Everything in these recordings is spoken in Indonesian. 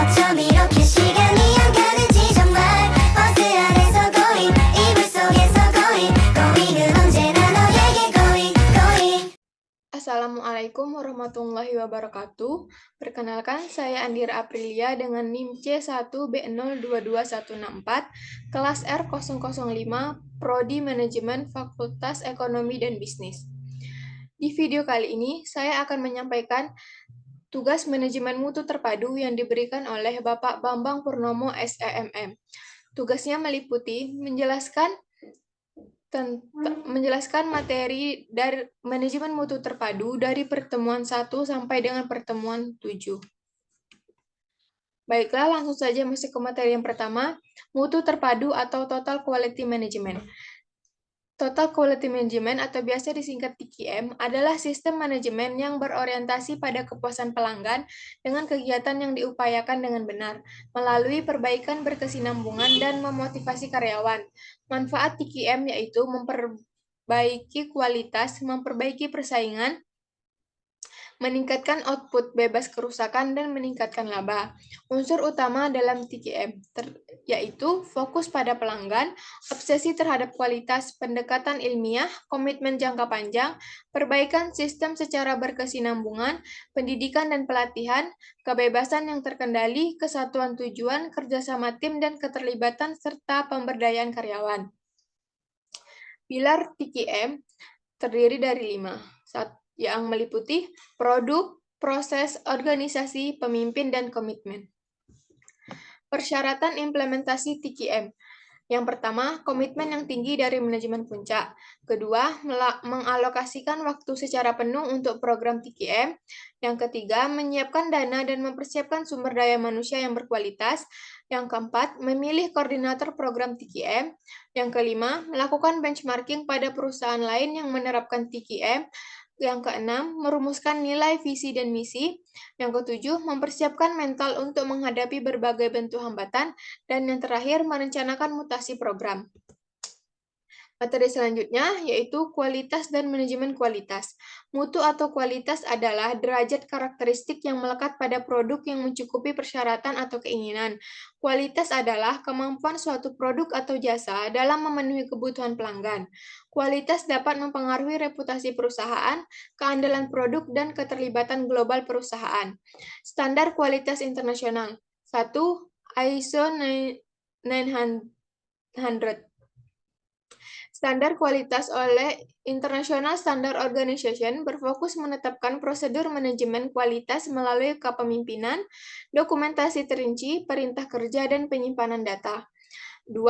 어쩜 이렇게 시간이 안 가는지 정말 버스 안에서 고잉 이불 속에서 고잉 고잉은 언제나 너에게 고잉 고잉. Assalamualaikum warahmatullahi wabarakatuh. Perkenalkan, saya Andira Aprilia dengan NIM C1B022164, kelas R005, Prodi Manajemen Fakultas Ekonomi dan Bisnis. Di video kali ini, saya akan menyampaikan tugas manajemen mutu terpadu yang diberikan oleh Bapak Bambang Purnomo SEMM. Tugasnya meliputi menjelaskan materi dari manajemen mutu terpadu dari pertemuan 1 sampai dengan pertemuan 7. Baiklah, langsung saja masuk ke materi yang pertama, mutu terpadu atau Total Quality Management. Total Quality Management atau biasa disingkat TQM adalah sistem manajemen yang berorientasi pada kepuasan pelanggan dengan kegiatan yang diupayakan dengan benar, melalui perbaikan berkesinambungan dan memotivasi karyawan. Manfaat TQM yaitu memperbaiki kualitas, memperbaiki persaingan, meningkatkan output bebas kerusakan, dan meningkatkan laba. Unsur utama dalam TQM yaitu fokus pada pelanggan, obsesi terhadap kualitas, pendekatan ilmiah, komitmen jangka panjang, perbaikan sistem secara berkesinambungan, pendidikan dan pelatihan, kebebasan yang terkendali, kesatuan tujuan, kerjasama tim, dan keterlibatan serta pemberdayaan karyawan. Pilar TQM terdiri dari 5. Yang meliputi produk, proses, organisasi, pemimpin, dan komitmen. Persyaratan implementasi TQM. Yang pertama, komitmen yang tinggi dari manajemen puncak. Kedua, mengalokasikan waktu secara penuh untuk program TQM. Yang ketiga, menyiapkan dana dan mempersiapkan sumber daya manusia yang berkualitas. Yang keempat, memilih koordinator program TQM. Yang kelima, melakukan benchmarking pada perusahaan lain yang menerapkan TQM. Yang keenam, merumuskan nilai, visi, dan misi. Yang ketujuh, mempersiapkan mental untuk menghadapi berbagai bentuk hambatan. Dan yang terakhir, merencanakan mutasi program. Materi selanjutnya yaitu kualitas dan manajemen kualitas. Mutu atau kualitas adalah derajat karakteristik yang melekat pada produk yang mencukupi persyaratan atau keinginan. Kualitas adalah kemampuan suatu produk atau jasa dalam memenuhi kebutuhan pelanggan. Kualitas dapat mempengaruhi reputasi perusahaan, keandalan produk, dan keterlibatan global perusahaan. Standar kualitas internasional. 1. ISO 900. Standar kualitas oleh International Standard Organization berfokus menetapkan prosedur manajemen kualitas melalui kepemimpinan, dokumentasi terinci, perintah kerja, dan penyimpanan data. 2.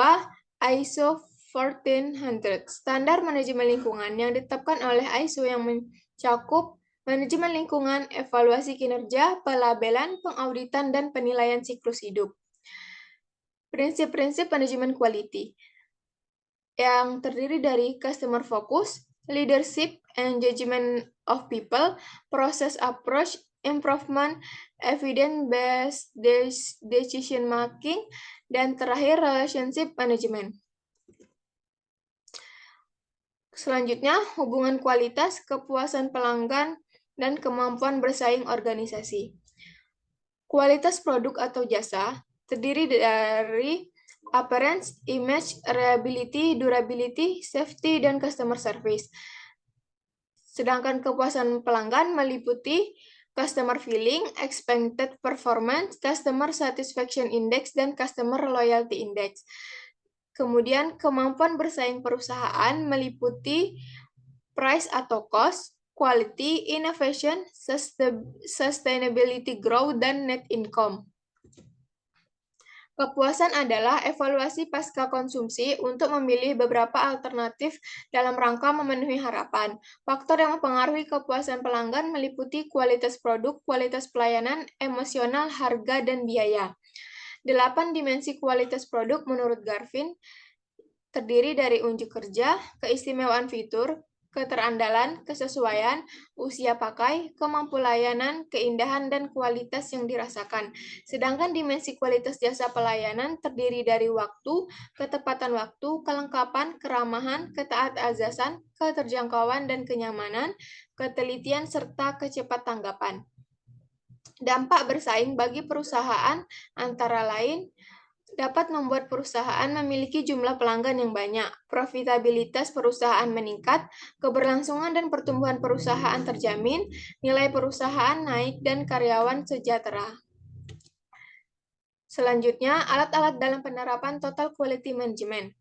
ISO 1400. Standar manajemen lingkungan yang ditetapkan oleh ISO yang mencakup manajemen lingkungan, evaluasi kinerja, pelabelan, pengauditan, dan penilaian siklus hidup. Prinsip-prinsip manajemen quality yang terdiri dari customer focus, leadership and judgment of people, process approach, improvement, evidence-based decision making, dan terakhir relationship management. Selanjutnya, hubungan kualitas, kepuasan pelanggan, dan kemampuan bersaing organisasi. Kualitas produk atau jasa terdiri dari appearance, image, reliability, durability, safety, dan customer service. Sedangkan kepuasan pelanggan meliputi customer feeling, expected performance, customer satisfaction index, dan customer loyalty index. Kemudian kemampuan bersaing perusahaan meliputi price atau cost, quality, innovation, sustainability growth, dan net income. Kepuasan adalah evaluasi pasca konsumsi untuk memilih beberapa alternatif dalam rangka memenuhi harapan. Faktor yang mempengaruhi kepuasan pelanggan meliputi kualitas produk, kualitas pelayanan, emosional, harga, dan biaya. 8 dimensi kualitas produk menurut Garvin terdiri dari unjuk kerja, keistimewaan fitur, keterandalan, kesesuaian, usia pakai, kemampuan layanan, keindahan, dan kualitas yang dirasakan. Sedangkan dimensi kualitas jasa pelayanan terdiri dari waktu, ketepatan waktu, kelengkapan, keramahan, ketaat-azasan, keterjangkauan dan kenyamanan, ketelitian, serta kecepat tanggapan. Dampak bersaing bagi perusahaan antara lain dapat membuat perusahaan memiliki jumlah pelanggan yang banyak, profitabilitas perusahaan meningkat, keberlangsungan dan pertumbuhan perusahaan terjamin, nilai perusahaan naik, dan karyawan sejahtera. Selanjutnya, alat-alat dalam penerapan Total Quality Management.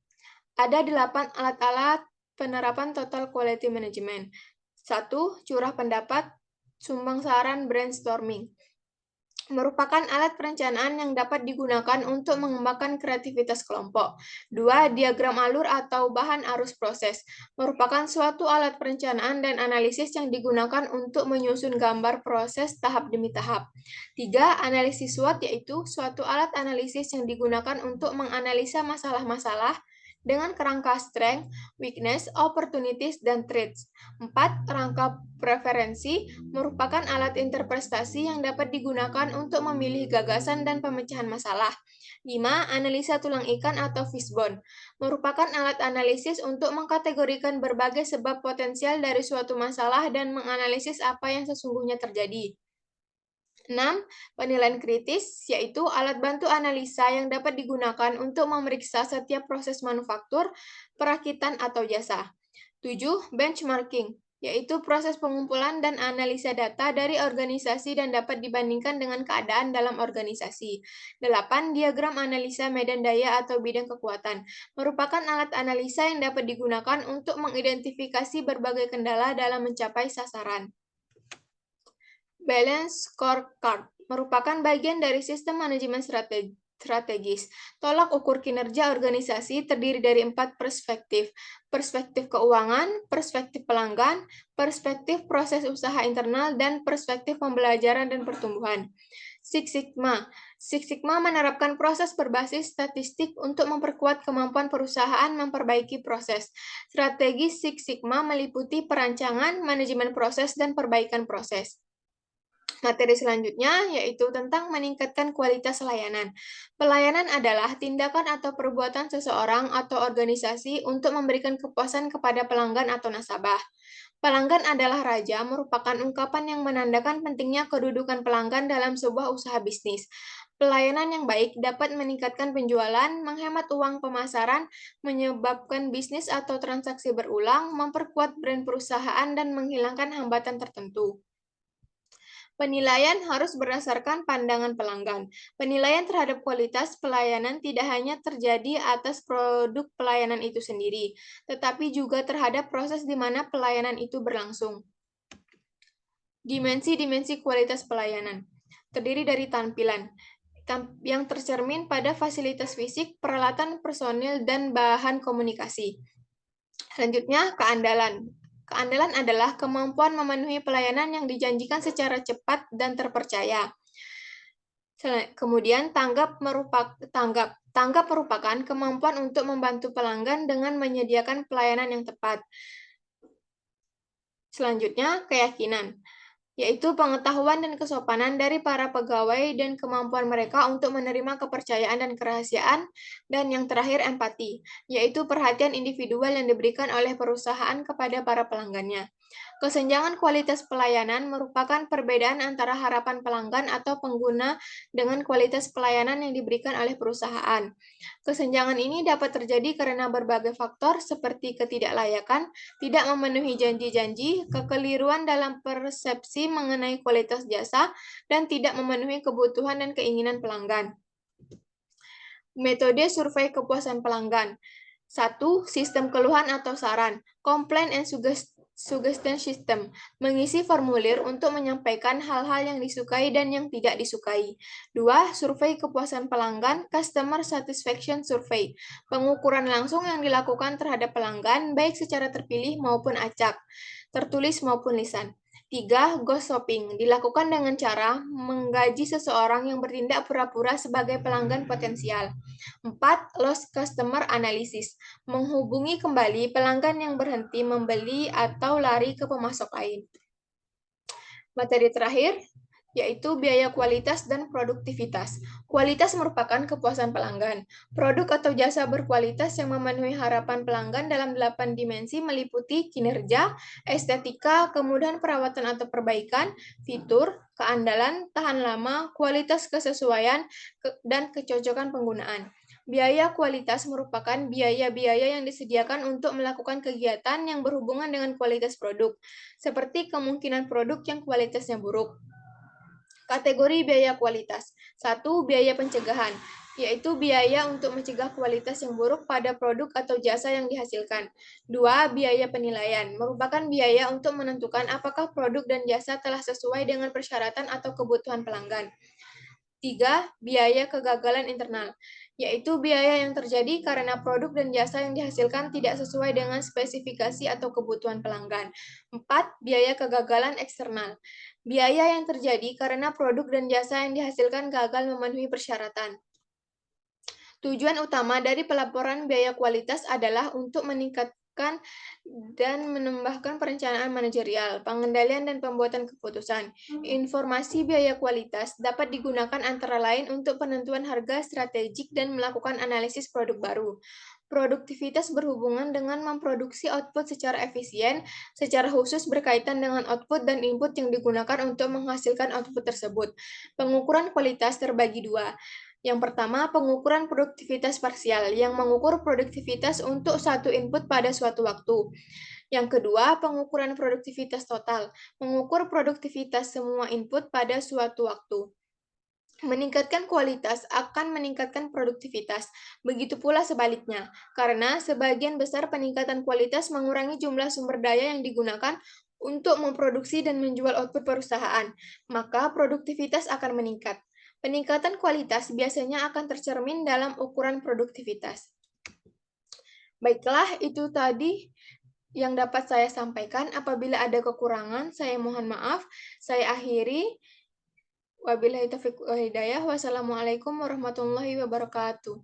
Ada 8 alat-alat penerapan Total Quality Management. 1. Curah pendapat, sumbang saran, brainstorming. Merupakan alat perencanaan yang dapat digunakan untuk mengembangkan kreativitas kelompok. 2. Diagram alur atau bahan arus proses. Merupakan suatu alat perencanaan dan analisis yang digunakan untuk menyusun gambar proses tahap demi tahap. 3. Analisis SWOT, yaitu suatu alat analisis yang digunakan untuk menganalisa masalah-masalah dengan kerangka strength, weakness, opportunities, dan threats. 4. Rangka preferensi merupakan alat interpretasi yang dapat digunakan untuk memilih gagasan dan pemecahan masalah. 5. Analisa tulang ikan atau fishbone merupakan alat analisis untuk mengkategorikan berbagai sebab potensial dari suatu masalah dan menganalisis apa yang sesungguhnya terjadi. 6. Penilaian kritis, yaitu alat bantu analisa yang dapat digunakan untuk memeriksa setiap proses manufaktur, perakitan, atau jasa. 7. Benchmarking, yaitu proses pengumpulan dan analisa data dari organisasi dan dapat dibandingkan dengan keadaan dalam organisasi. 8. Diagram analisa medan daya atau bidang kekuatan, merupakan alat analisa yang dapat digunakan untuk mengidentifikasi berbagai kendala dalam mencapai sasaran. Balance Scorecard merupakan bagian dari sistem manajemen strategis. Tolak ukur kinerja organisasi terdiri dari 4 perspektif. Perspektif keuangan, perspektif pelanggan, perspektif proses usaha internal, dan perspektif pembelajaran dan pertumbuhan. Six Sigma. Six Sigma menerapkan proses berbasis statistik untuk memperkuat kemampuan perusahaan memperbaiki proses. Strategi Six Sigma meliputi perancangan, manajemen proses, dan perbaikan proses. Materi selanjutnya yaitu tentang meningkatkan kualitas layanan. Pelayanan adalah tindakan atau perbuatan seseorang atau organisasi untuk memberikan kepuasan kepada pelanggan atau nasabah. Pelanggan adalah raja merupakan ungkapan yang menandakan pentingnya kedudukan pelanggan dalam sebuah usaha bisnis. Pelayanan yang baik dapat meningkatkan penjualan, menghemat uang pemasaran, menyebabkan bisnis atau transaksi berulang, memperkuat brand perusahaan, dan menghilangkan hambatan tertentu. Penilaian harus berdasarkan pandangan pelanggan. Penilaian terhadap kualitas pelayanan tidak hanya terjadi atas produk pelayanan itu sendiri, tetapi juga terhadap proses di mana pelayanan itu berlangsung. Dimensi-dimensi kualitas pelayanan terdiri dari tampilan yang tercermin pada fasilitas fisik, peralatan personil, dan bahan komunikasi. Selanjutnya, keandalan. Keandalan adalah kemampuan memenuhi pelayanan yang dijanjikan secara cepat dan terpercaya. Kemudian, tanggap merupakan kemampuan untuk membantu pelanggan dengan menyediakan pelayanan yang tepat. Selanjutnya, keyakinan, yaitu pengetahuan dan kesopanan dari para pegawai dan kemampuan mereka untuk menerima kepercayaan dan kerahasiaan. Dan yang terakhir, empati, yaitu perhatian individual yang diberikan oleh perusahaan kepada para pelanggannya. Kesenjangan kualitas pelayanan merupakan perbedaan antara harapan pelanggan atau pengguna dengan kualitas pelayanan yang diberikan oleh perusahaan. Kesenjangan ini dapat terjadi karena berbagai faktor seperti ketidaklayakan, tidak memenuhi janji-janji, kekeliruan dalam persepsi mengenai kualitas jasa, dan tidak memenuhi kebutuhan dan keinginan pelanggan. Metode survei kepuasan pelanggan. 1. Sistem keluhan atau saran, complaint and suggestion system, mengisi formulir untuk menyampaikan hal-hal yang disukai dan yang tidak disukai. 2. Survei kepuasan pelanggan, customer satisfaction survey, pengukuran langsung yang dilakukan terhadap pelanggan, baik secara terpilih maupun acak, tertulis maupun lisan. 3. Ghost shopping, dilakukan dengan cara menggaji seseorang yang bertindak pura-pura sebagai pelanggan potensial. 4. Lost customer analysis, menghubungi kembali pelanggan yang berhenti membeli atau lari ke pemasok lain. Materi terakhir yaitu biaya kualitas dan produktivitas. Kualitas merupakan kepuasan pelanggan. Produk atau jasa berkualitas yang memenuhi harapan pelanggan dalam 8 dimensi meliputi kinerja, estetika, kemudahan perawatan atau perbaikan, fitur, keandalan, tahan lama, kualitas kesesuaian, dan kecocokan penggunaan. Biaya kualitas merupakan biaya-biaya yang disediakan untuk melakukan kegiatan yang berhubungan dengan kualitas produk, seperti kemungkinan produk yang kualitasnya buruk. Kategori biaya kualitas. 1. Biaya pencegahan, yaitu biaya untuk mencegah kualitas yang buruk pada produk atau jasa yang dihasilkan. 2. Biaya penilaian, merupakan biaya untuk menentukan apakah produk dan jasa telah sesuai dengan persyaratan atau kebutuhan pelanggan. 3. Biaya kegagalan internal, yaitu biaya yang terjadi karena produk dan jasa yang dihasilkan tidak sesuai dengan spesifikasi atau kebutuhan pelanggan. 4. Biaya kegagalan eksternal, biaya yang terjadi karena produk dan jasa yang dihasilkan gagal memenuhi persyaratan. Tujuan utama dari pelaporan biaya kualitas adalah untuk meningkatkan dan menambahkan perencanaan manajerial, pengendalian dan pembuatan keputusan. Informasi biaya kualitas dapat digunakan antara lain untuk penentuan harga strategik dan melakukan analisis produk baru. Produktivitas berhubungan dengan memproduksi output secara efisien, secara khusus berkaitan dengan output dan input yang digunakan untuk menghasilkan output tersebut. Pengukuran kualitas terbagi dua. Yang pertama, pengukuran produktivitas parsial, yang mengukur produktivitas untuk satu input pada suatu waktu. Yang kedua, pengukuran produktivitas total, mengukur produktivitas semua input pada suatu waktu. Meningkatkan kualitas akan meningkatkan produktivitas. Begitu pula sebaliknya, karena sebagian besar peningkatan kualitas mengurangi jumlah sumber daya yang digunakan untuk memproduksi dan menjual output perusahaan, maka produktivitas akan meningkat. Peningkatan kualitas biasanya akan tercermin dalam ukuran produktivitas. Baiklah, itu tadi yang dapat saya sampaikan. Apabila ada kekurangan, saya mohon maaf. Saya akhiri. Wabillahi taufiq wal hidayah. Wassalamualaikum warahmatullahi wabarakatuh.